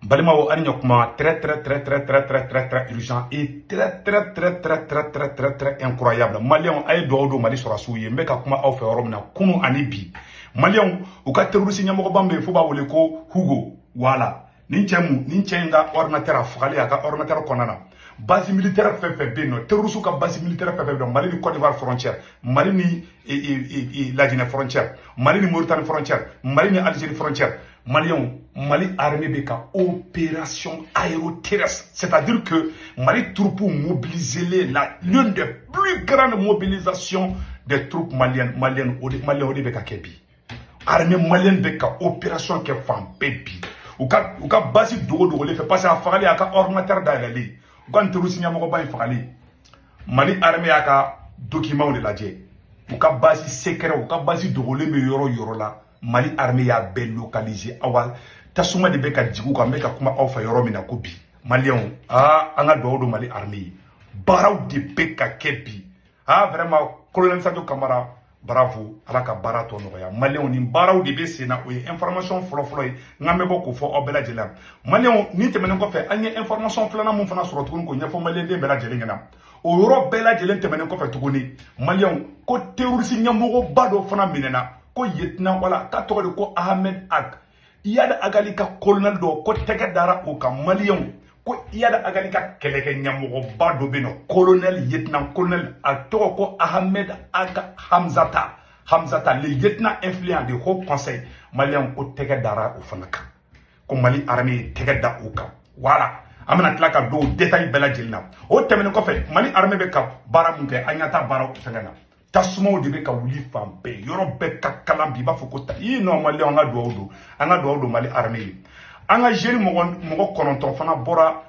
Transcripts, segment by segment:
Balimao Agnokma, très urgent et très incroyable. Malion aïe dodo Mali sur la souille, Mbeka Kuma Ofe Oromna, Kuno Anibi. Malion, ou ka terroriste Nyamobambe, Fuba Oleko, Hugo, voilà. Ninchenga ordinateur a fralé à ordinateur Konana. Base militaire fait beno, terroriste ka base militaire fait beno, Mali ni Côte d'Ivoire frontière, Mali ni la Guinée frontière, Mali ni Mauritanie frontière, Mali ni Algérie frontière. Mali armée beka opération aéroterrestre. C'est-à-dire que Mali troupes mobilisées l'une des plus grandes mobilisations des troupes maliennes au beka kebi. Armée malienne beka opération ke fan baby. Ou ka basi dogo le fait passer à Fali à ordinateur d'Alali. Quand tu signes mon bain Fali. Mali armée aka document de la dje. Ou ka basi secret ou ka basi dogo le yoro là. Mali armée a bien localisé awal tasuma de beka djigu ka meka kuma awfa yoro mina kobi malien anga do Mali armée baraw de beka kebi vraiment colonel Sadio Camara bravo alaka barato no ya malien ni baraw de be sena o information flo ngame boko fo obela jelam malien ni temene ko fe anya information flana mun fana soro tukun ko nyafo malien de bela jelengena o yoro bela jelen temene ko fe tukuni malien ko terroriste nyamogo bado fana minena ko yetna wala ka togole ko Ahmed Ag yada agali ka colonel do ko tege dara o ka malien ko yada agali ka keleke nyamogo bado beno colonel yetna colonel ato ko Ahmed Ag Hamzata le lieutenant influent de haut conseil malien ko tege dara o fanaka ko Mali armée tege da o ka wala amana tlaka do détail bela jelna o temene ko fe Mali armée be ka bara munke anyata bara o fengana tasuma de be ka wuli fampe yoro be ka kalambi ba foko ta yi normalement anga do Mali armée anga jeri mo kononton fana bora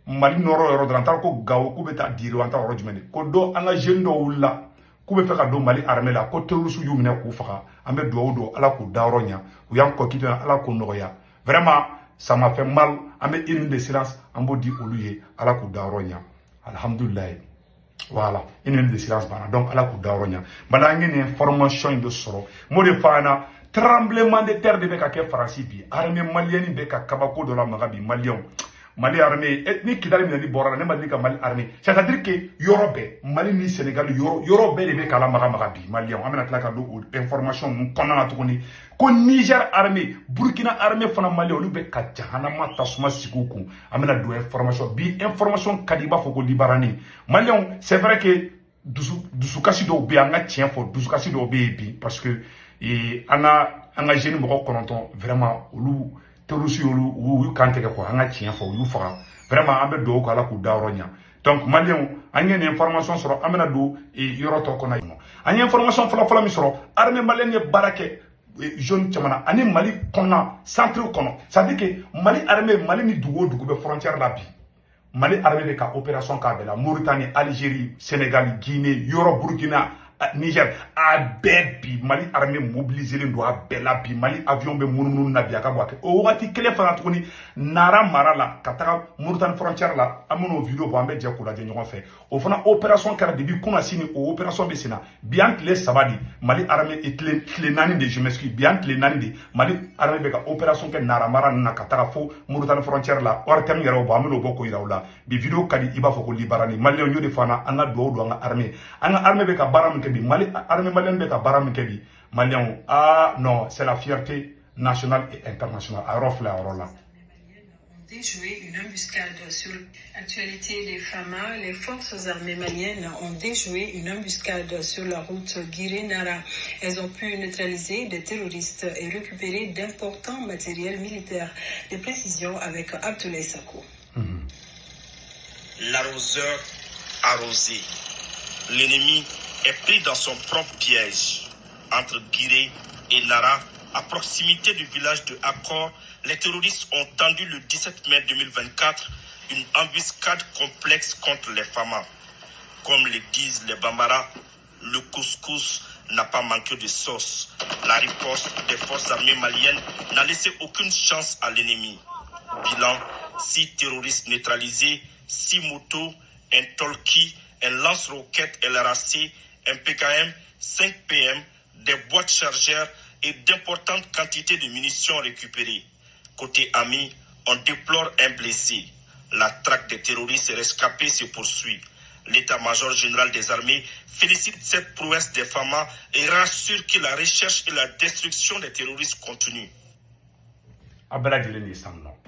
Mali noro yoro drantar ko gawo ku be ta diri wanta oro jumene ko do anga jeri do wulla ku be fe ka do Mali armée la ko terroriste yumne ku faka ambe do ala ku daronya u yan ko kitana ala ku noya vraiment ça m'a fait mal ambe une de silence ambo di oluye ala ku daronya alhamdulillah. Voilà, une minute de silence pendant donc à la coup d'Aronia. Madame, une information de soro. Mode fana, tremblement de terre de Beka Francipi, armée malienne Beka Kabako de la Magabi, Malion. Mali armée, ethnique qui d'aller me Bora, ne m'a dit que Mali armée. C'est-à-dire que Europe, Mali ni Sénégal, Europe de Beka la Magabi, Malion. Amena Tlaka information, nous connaissons tout connaît. Ko Niger armée, Burkina armée fana Mali, on be ka jahanama tasuma sikuku. Amena do information, bi information kadiba foko libarani. Malion, c'est vrai que dusukasi do be anga tien fo, dusukasi do be bi parce que anga jeune mo kononton vraiment olu terroriste olu kante ko anga tien fo olu fara vraiment ambe do ko ala ku daronya. Donc Malion, anya une information sur amena do yoro to kona. Anya information fala mi soro armée malienne barake jeune chamana ani Mali kona centre kono ça dit que Mali armée Mali ni dugo be frontière la bi Mali armée be ka opération ka be la Mauritanie Algérie Sénégal Guinée Europe Burkina Niger a bebi Mali armée mobilisé le doit bella bi Mali avion be mununu na biaka boake o wati kele fana tuni nara marala kataka Mauritanie frontière la amono vidéo bo ambe je ko la je ñogon fait o fana opération kara debi kuna sini o opération be sina bien les sabadi Mali armée et les nani de je m'excuse bien les nani de Mali armée be ka opération ke nara mara na kataka fo Mauritanie frontière la ortem yero bo amelo boko ila bi vidéo kadi iba foko libarani Mali on yodi fana anga do anga armée be ka baram ke Mali armée malienne be ka baram kebi Maliens non c'est la fierté nationale et internationale à rofle à rola déjoué une embuscade sur l'actualité des FAMA. Les forces armées maliennes ont déjoué une embuscade sur la route Guiré-Nara. Elles ont pu neutraliser des terroristes et récupérer d'importants matériels militaires. Des précisions avec Abdoulaye Sako. L'arroseur arrosé. L'ennemi est pris dans son propre piège. Entre Guiré et Nara, à proximité du village de Accor, les terroristes ont tendu le 17 mai 2024 une embuscade complexe contre les FAMA. Comme le disent les Bambara, le couscous n'a pas manqué de sauce. La riposte des forces armées maliennes n'a laissé aucune chance à l'ennemi. Bilan, 6 terroristes neutralisés, 6 motos, un Tolki, un lance-roquette LRAC, un PKM, 5 PM, des boîtes chargeurs et d'importantes quantités de munitions récupérées. Côté ami, On déplore un blessé. La traque des terroristes rescapés se poursuit. L'état-major général des armées félicite cette prouesse des FAMA et rassure que la recherche et la destruction des terroristes continuent.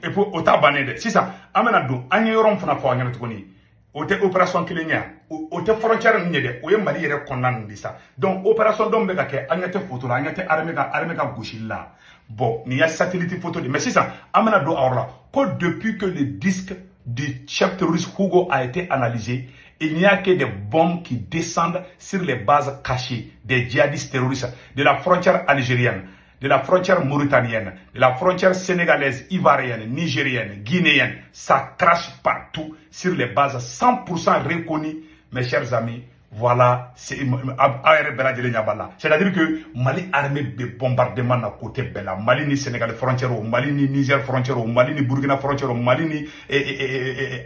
Et pour autant banner, si ça, amenado, agneron fana fo agneron tokoni. Ote opération kilenya, ote frontière nyede, oye Mali yere konnan disa. Donc opération dombe ka ke agnate photo la, agnate armée ka gauchilla. Bon, il y a satellite photo de mais si ça, amenado orla. Que depuis que le disque du chef terroriste Hugo a été analysé, il n'y a que des bombes qui descendent sur les bases cachées des djihadistes terroristes de la frontière algérienne, de la frontière mauritanienne, de la frontière sénégalaise, ivoirienne, nigérienne, guinéenne. Ça crache partout sur les bases 100% reconnues, mes chers amis. Voilà, c'est-à-dire que Mali armée de bombardement à côté Bella, Mali ni Sénégal frontière, Mali ni Niger frontière, Mali ni Burkina frontière, Mali ni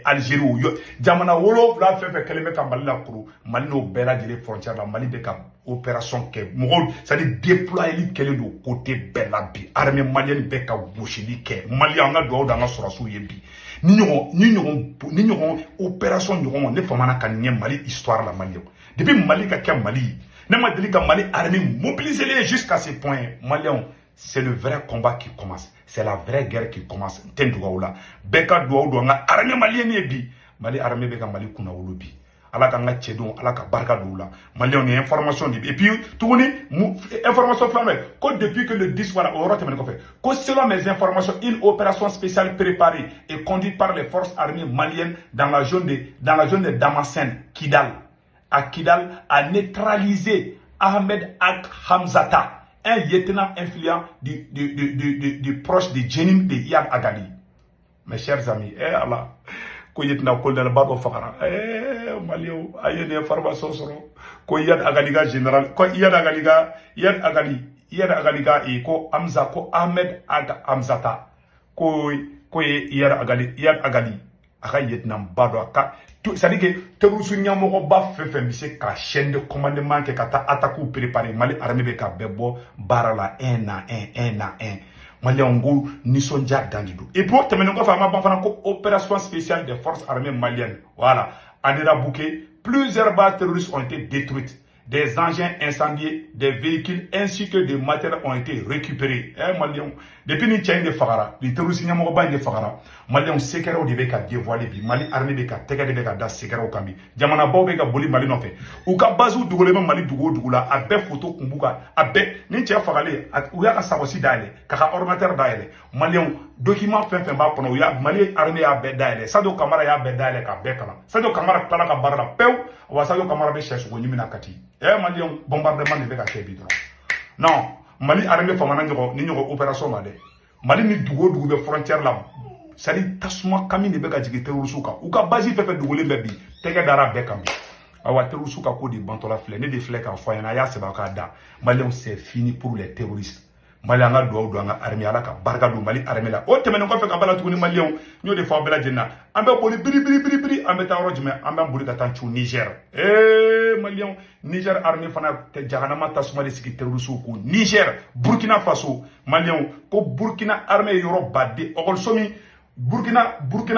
Algérie. Jamana wolo la fait keleme ka Mali la kuru, Mali no Bella dire frontière la Mali de ka opération ke mongol, c'est-à-dire déployer li kele do côté Bella bi, armée malienne be ka bouchili ke, Mali anga do da nga sorasu yebi. Ni ñogon opération ñogon ne famana kan Mali histoire la Mali. Depuis Mali ka Mali, ne m'a dit que Mali armée mobilisez-les jusqu'à ce point. Maliens, c'est le vrai combat qui commence. C'est la vraie guerre qui commence. Tendouaoula. Beka douaoula, armée malienne bi. Mali armée beka Mali kuna bi. Ala ka nga tchedon, ala ka barka doula. Maliens on est information et puis tout information flammée. Que depuis que le 10 voilà, au que selon mes informations, une opération spéciale préparée et conduite par les forces armées maliennes dans la zone de Damascène, Kidal. À Kidal a neutralisé Ahmed Ak Hamzata, un lieutenant influent du proche de Jenim de Iyad Agali. Mes chers amis, Allah, ko lieutenant colonel Bado Fakara, Malio, aye des informations sur ko Iyad Agaliga général, ko Iyad Agaliga et ko Hamza, ko Ahmed Ak Hamzata, ko Iyad Agali, aka lieutenant Bado Aka. C'est-à-dire que terroristes nyamoko ba fefe mise ka chaîne de commandement ke kata attaque ou préparer Mali armée be ka bebo barala un à un Mali ongo nisonja dandido et pour terminer ko fama ban fana ko opération spéciale des forces armées maliennes voilà Anira Bouké plusieurs bases terroristes ont été détruites, des engins incendiés, des véhicules ainsi que des matériels ont été récupérés. Maliens, depuis ni tchène de Fagara, les terroristes n'ont pas de Fagara. Maliens, secret au début qu'a dévoilé, Mali armée de qu'a tega de qu'a da secret au Kambi. Jamana Bobe qu'a boli Mali non fait. Ou qu'a bazou dougolement Mali dougoula, a bé photo kumbuka, a bé ni tchène Fagalé, ou y'a sa aussi d'aller, qu'a ordinateur d'aller. Maliens, document fin bas pour nous, Mali armée a bé d'aller. Ça do camara ya bé d'aller qu'a bé kala. Ça do camara plana qu'a barra peu, ou ça do camara bé cherche ou nimina kati. Mali bombardement de Beka Kebi. Non, Mali armée famana ni opération Mali. Mali ni dougo de frontière là. Ça dit tasuma kami de Beka jigi terrorusuka. Ou ka basi fait dougoler bebi. Tege dara bekambi. Awa terrorusuka ko di bantola flé. Ne de flé ka foya na ya seba ka da. Mali c'est fini pour les terroristes. Mali anga do anga armée ala ka barka do Mali armée là. O temene ko fe ka bala tuguni Mali ñoo de fa bela jenna. Ambe boli biri ambe ta rojme ambe boli ka tanchu Niger. Maliens, Niger armée fana te jahanama tasuma de siki terroristes ko Niger, Burkina Faso, Maliens, ko Burkina armée yoro badde okolsomi Burkina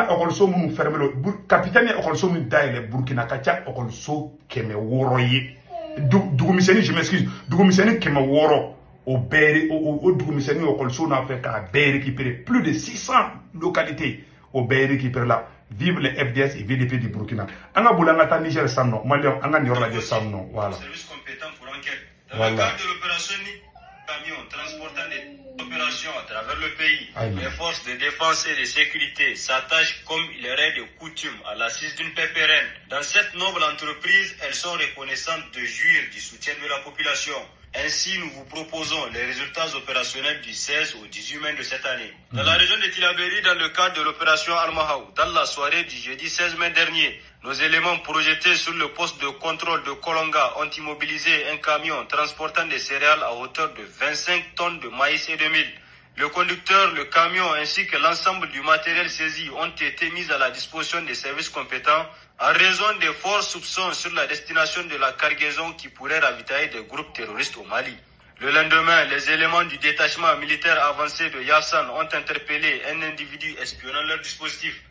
okolso mun fermelo capitaine okolso mun daile Burkina kacha okolso keme woroye dugumiseni je m'excuse dugumiseni keme woro au dugumiseni okolso na fait ka be récupérer plus de 600 localités au be récupérer là. Vive les FDS et VDP du Burkina. Anga boulangata Niger Samno, Malion, Anga Niorla de Samno. Voilà. Service compétent pour enquête. Dans le cadre de l'opération camion transportant des opérations à travers le pays, les forces de défense et de sécurité s'attachent comme il est de coutume à l'assise d'une paix pérenne. Dans cette noble entreprise, elles sont reconnaissantes de jouir du soutien de la population. Ainsi, nous vous proposons les résultats opérationnels du 16 au 18 mai de cette année. Dans la région de Tilaberi, dans le cadre de l'opération Al-Mahaou, dans la soirée du jeudi 16 mai dernier, nos éléments projetés sur le poste de contrôle de Kolonga ont immobilisé un camion transportant des céréales à hauteur de 25 tonnes de maïs et de mil. Le conducteur, le camion ainsi que l'ensemble du matériel saisi ont été mis à la disposition des services compétents en raison des forts soupçons sur la destination de la cargaison qui pourrait ravitailler des groupes terroristes au Mali. Le lendemain, les éléments du détachement militaire avancé de Yassan ont interpellé un individu espionnant leur dispositif.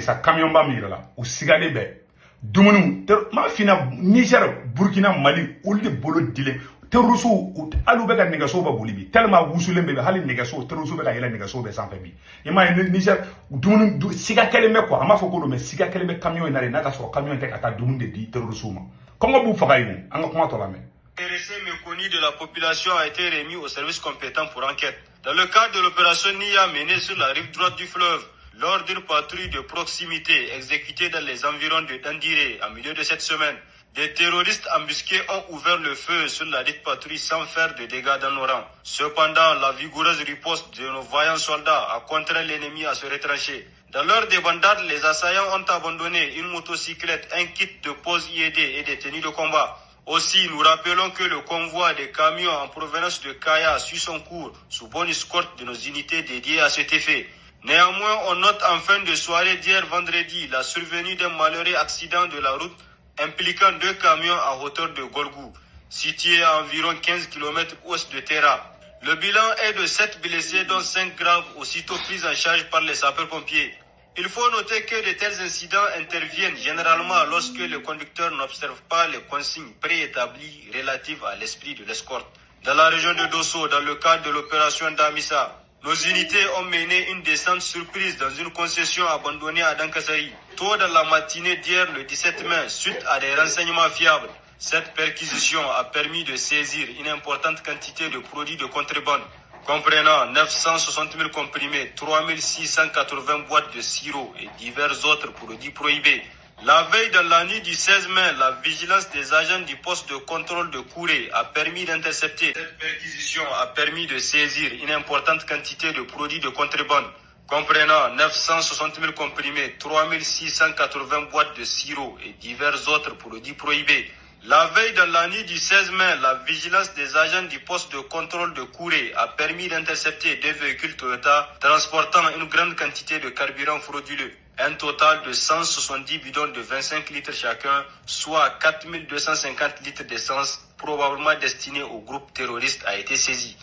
Sa camion ba mirala ou sigade be dumunu ma fina Niger Burkina Mali ul bolo dile terrorisme alu be ka negaso ba bolibi tellement wusulen be hali negaso terrorisme be ka yela negaso be sanfɛ bi ima Niger dumunu siga kelen be quoi ama fɔ ko do mais siga kelen be camion na ka sɔrɔ camion tɛ ka taa dumunu de di terrorisme ma comment bu faga yi an ka kuma tɔ la mais intéressé méconnu de la population a été remis au service compétent pour enquête. Dans le cadre de l'opération Nia menée sur la rive droite du fleuve, lors d'une patrouille de proximité exécutée dans les environs de Dandiré en milieu de cette semaine, des terroristes embusqués ont ouvert le feu sur la dite patrouille sans faire de dégâts dans nos rangs. Cependant, la vigoureuse riposte de nos vaillants soldats a contraint l'ennemi à se retrancher. Dans leur débandade, les assaillants ont abandonné une motocyclette, un kit de pose IED et des tenues de combat. Aussi, nous rappelons que le convoi des camions en provenance de Kaya suit son cours sous bonne escorte de nos unités dédiées à cet effet. Néanmoins, on note en fin de soirée d'hier vendredi la survenue d'un malheureux accident de la route impliquant 2 camions à hauteur de Golgou, situé à environ 15 km ouest de Terra. Le bilan est de 7 blessés dont 5 graves, aussitôt pris en charge par les sapeurs-pompiers. Il faut noter que de tels incidents interviennent généralement lorsque le conducteur n'observe pas les consignes préétablies relatives à l'esprit de l'escorte. Dans la région de Dosso, dans le cadre de l'opération Damissa, nos unités ont mené une descente surprise dans une concession abandonnée à Dankasari. Tôt dans la matinée d'hier, le 17 mai, suite à des renseignements fiables, cette perquisition a permis de saisir une importante quantité de produits de contrebande, comprenant 960 000 comprimés, 3680 boîtes de sirop et divers autres produits prohibés. La veille de la nuit du 16 mai, la vigilance des agents du poste de contrôle de Kouré a permis d'intercepter. Cette perquisition a permis de saisir une importante quantité de produits de contrebande, comprenant 960 000 comprimés, 3680 boîtes de sirop et divers autres produits prohibés. La veille de la nuit du 16 mai, la vigilance des agents du poste de contrôle de Kouré a permis d'intercepter 2 véhicules Toyota transportant une grande quantité de carburant frauduleux. Un total de 170 bidons de 25 litres chacun, soit 4250 litres d'essence, probablement destinés au groupe terroriste, a été saisi.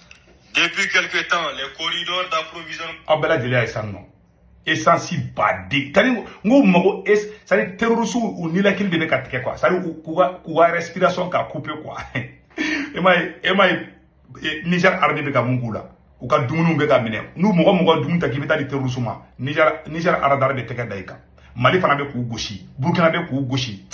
Depuis quelque temps, les corridors d'approvisionnement... essence badi tani ngo mago sari terrorisme ou ni la kil de ka tike quoi sari kuga respiration ka couper quoi emay Niger armée be ka mungula u ka dumunu be ka mine nu mogo dumun ta kibeta di terrorisme Niger aradar be teke daika Mali fana be ku goshi Burkina be ku goshi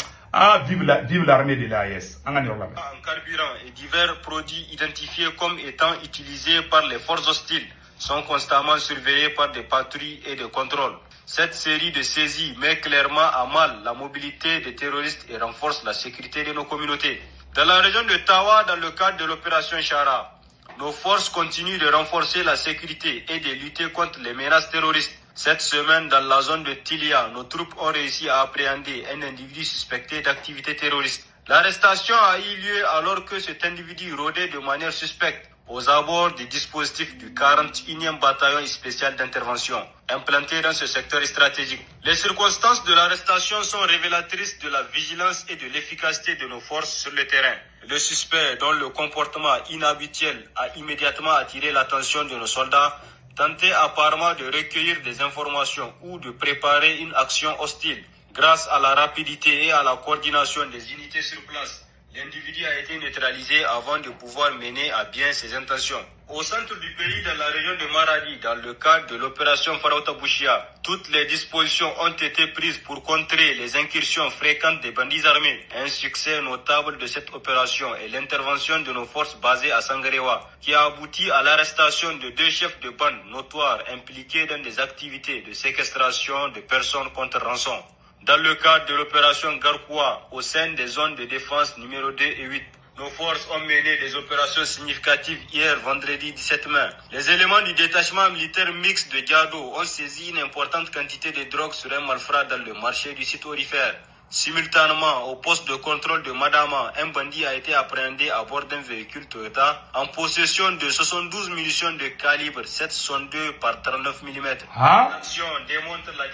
vive l'armée de l'AES en carburant et divers produits identifiés comme étant utilisés par les forces hostiles sont constamment surveillés par des patrouilles et des contrôles. Cette série de saisies met clairement à mal la mobilité des terroristes et renforce la sécurité de nos communautés. Dans la région de Tawa, dans le cadre de l'opération Chara, nos forces continuent de renforcer la sécurité et de lutter contre les menaces terroristes. Cette semaine, dans la zone de Tilia, nos troupes ont réussi à appréhender un individu suspecté d'activité terroriste. L'arrestation a eu lieu alors que cet individu rôdait de manière suspecte aux abords du dispositif du 41e bataillon spécial d'intervention, implanté dans ce secteur stratégique. Les circonstances de l'arrestation sont révélatrices de la vigilance et de l'efficacité de nos forces sur le terrain. Le suspect, dont le comportement inhabituel a immédiatement attiré l'attention de nos soldats, tentait apparemment de recueillir des informations ou de préparer une action hostile. Grâce à la rapidité et à la coordination des unités sur place, l'individu a été neutralisé avant de pouvoir mener à bien ses intentions. Au centre du pays, dans la région de Maradi, dans le cadre de l'opération Farauta Bouchia, toutes les dispositions ont été prises pour contrer les incursions fréquentes des bandits armés. Un succès notable de cette opération est l'intervention de nos forces basées à Sangarewa, qui a abouti à l'arrestation de 2 chefs de bande notoires impliqués dans des activités de séquestration de personnes contre rançon. Dans le cadre de l'opération Garkoua, au sein des zones de défense numéro 2 et 8, nos forces ont mené des opérations significatives hier, vendredi 17 mai. Les éléments du détachement militaire mixte de Diado ont saisi une importante quantité de drogue sur un malfrat dans le marché du site orifère. Simultanément, au poste de contrôle de Madama, un bandit a été appréhendé à bord d'un véhicule Toyota en possession de 72 munitions de calibre 7,62 par 39 mm. L'action démontre la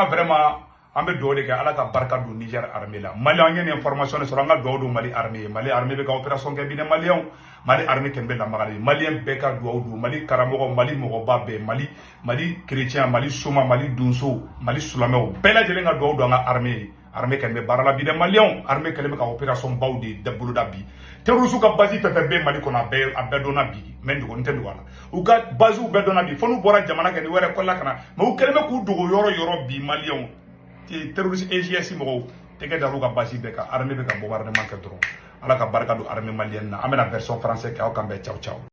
vraiment ambe do de ke ala ka barka do Niger armée la Mali an ngene information sur nga do Mali armée be ka opération ke bine Malien Mali armée kembe la magali Malien be ka do Mali karamogo Mali mogo babbe Mali chrétien Mali souma Mali dunso Mali sulameo bela jele nga do nga armée kembe barala bine Malien armée kembe ka opération bawdi de bulu dabi terrorisme ka basi fefe be Mali kona be abedona bi men dugo ntendu wala u ka base u bedona bi fonu bora jamana ke ni were kolla kana ma u keleme ku dugo yoro bi Malien terroriste EGS mo tege daru ka basi be ka armée be ka bombardement ke dron ala ka barka do armée malienne na amena version français ka o kambe ciao